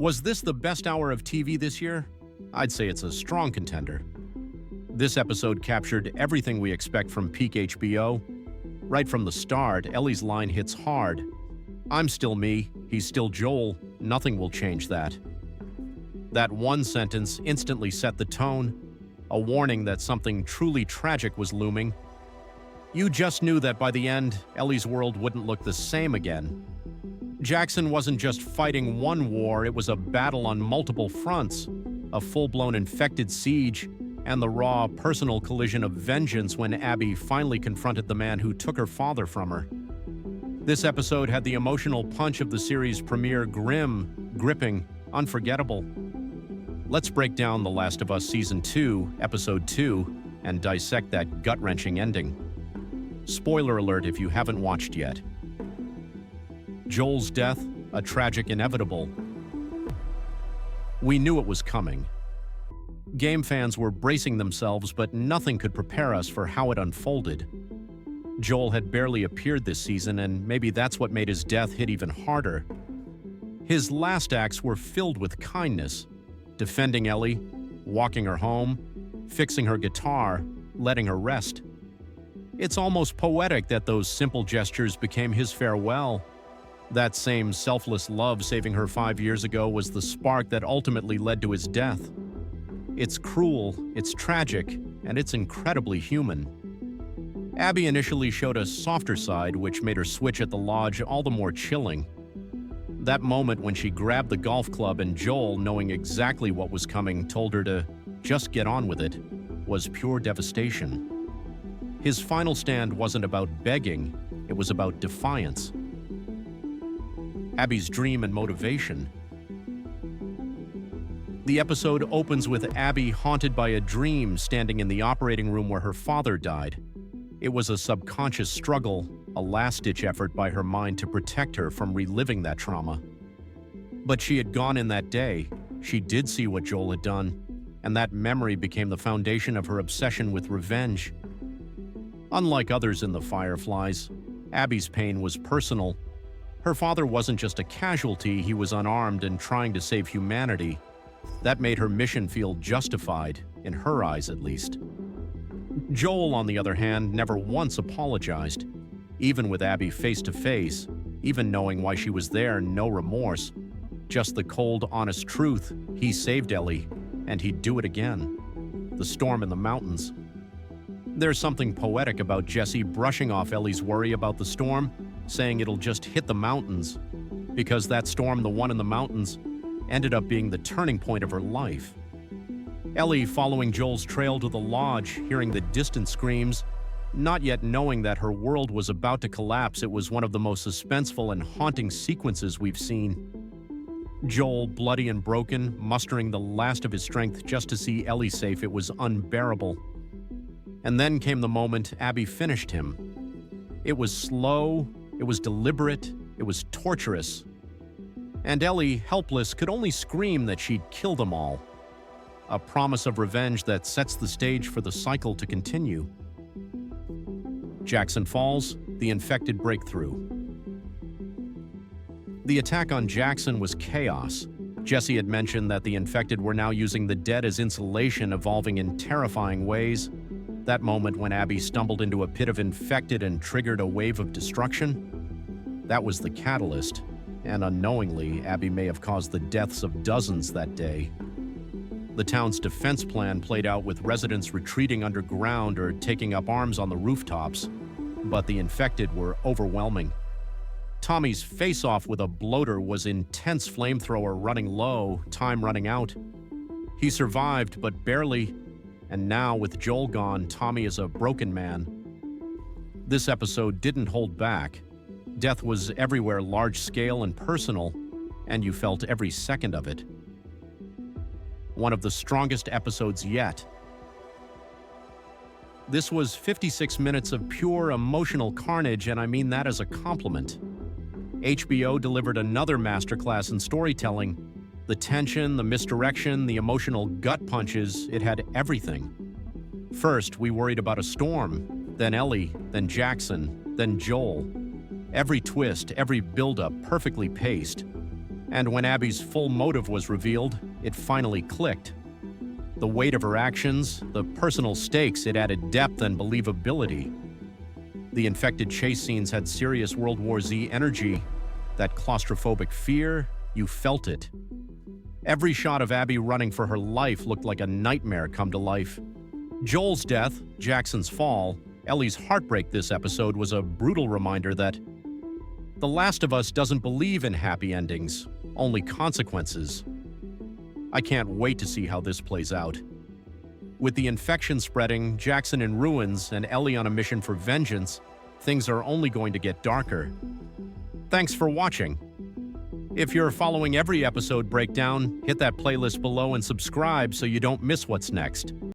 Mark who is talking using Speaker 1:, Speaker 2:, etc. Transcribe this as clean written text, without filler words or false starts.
Speaker 1: Was this the best hour of TV this year? I'd say it's a strong contender. This episode captured everything we expect from peak HBO. Right from the start, Ellie's line hits hard. "I'm still me, he's still Joel, nothing will change that." That one sentence instantly set the tone, a warning that something truly tragic was looming. You just knew that by the end, Ellie's world wouldn't look the same again. Jackson wasn't just fighting one war, it was a battle on multiple fronts, a full-blown infected siege, and the raw, personal collision of vengeance when Abby finally confronted the man who took her father from her. This episode had the emotional punch of the series' premiere: grim, gripping, unforgettable. Let's break down The Last of Us Season 2, Episode 2, and dissect that gut-wrenching ending. Spoiler alert if you haven't watched yet. Joel's death, a tragic inevitable. We knew it was coming. Game fans were bracing themselves, but nothing could prepare us for how it unfolded. Joel had barely appeared this season, and maybe that's what made his death hit even harder. His last acts were filled with kindness, defending Ellie, walking her home, fixing her guitar, letting her rest. It's almost poetic that those simple gestures became his farewell. That same selfless love saving her 5 years ago was the spark that ultimately led to his death. It's cruel, it's tragic, and it's incredibly human. Abby initially showed a softer side, which made her switch at the lodge all the more chilling. That moment when she grabbed the golf club and Joel, knowing exactly what was coming, told her to just get on with it, was pure devastation. His final stand wasn't about begging, it was about defiance. Abby's dream and motivation. The episode opens with Abby haunted by a dream standing in the operating room where her father died. It was a subconscious struggle, a last-ditch effort by her mind to protect her from reliving that trauma. But she had gone in that day, she did see what Joel had done, and that memory became the foundation of her obsession with revenge. Unlike others in the Fireflies, Abby's pain was personal. Her father wasn't just a casualty, he was unarmed and trying to save humanity. That made her mission feel justified, in her eyes at least. Joel, on the other hand, never once apologized. Even with Abby face to face, even knowing why she was there, no remorse. Just the cold, honest truth: he saved Ellie, and he'd do it again. The storm in the mountains. There's something poetic about Jesse brushing off Ellie's worry about the storm, saying it'll just hit the mountains, because that storm, the one in the mountains, ended up being the turning point of her life. Ellie following Joel's trail to the lodge, hearing the distant screams, not yet knowing that her world was about to collapse. It was one of the most suspenseful and haunting sequences we've seen. Joel, bloody and broken, mustering the last of his strength just to see Ellie safe, it was unbearable. And then came the moment Abby finished him. It was slow, it was deliberate, it was torturous. And Ellie, helpless, could only scream that she'd kill them all. A promise of revenge that sets the stage for the cycle to continue. Jackson falls, the infected breakthrough. The attack on Jackson was chaos. Jesse had mentioned that the infected were now using the dead as insulation, evolving in terrifying ways. That moment when Abby stumbled into a pit of infected and triggered a wave of destruction? That was the catalyst, and unknowingly, Abby may have caused the deaths of dozens that day. The town's defense plan played out with residents retreating underground or taking up arms on the rooftops, but the infected were overwhelming. Tommy's face-off with a bloater was intense, flamethrower running low, time running out. He survived, but barely, and now with Joel gone, Tommy is a broken man. This episode didn't hold back. Death was everywhere, large-scale and personal, and you felt every second of it. One of the strongest episodes yet. This was 56 minutes of pure emotional carnage, and I mean that as a compliment. HBO delivered another masterclass in storytelling. The tension, the misdirection, the emotional gut punches, it had everything. First, we worried about a storm, then Ellie, then Jackson, then Joel. Every twist, every buildup perfectly paced. And when Abby's full motive was revealed, it finally clicked. The weight of her actions, the personal stakes, it added depth and believability. The infected chase scenes had serious World War Z energy. That claustrophobic fear, you felt it. Every shot of Abby running for her life looked like a nightmare come to life. Joel's death, Jackson's fall, Ellie's heartbreak this episode was a brutal reminder that The Last of Us doesn't believe in happy endings, only consequences. I can't wait to see how this plays out. With the infection spreading, Jackson in ruins, and Ellie on a mission for vengeance, things are only going to get darker. Thanks for watching. If you're following every episode breakdown, hit that playlist below and subscribe so you don't miss what's next.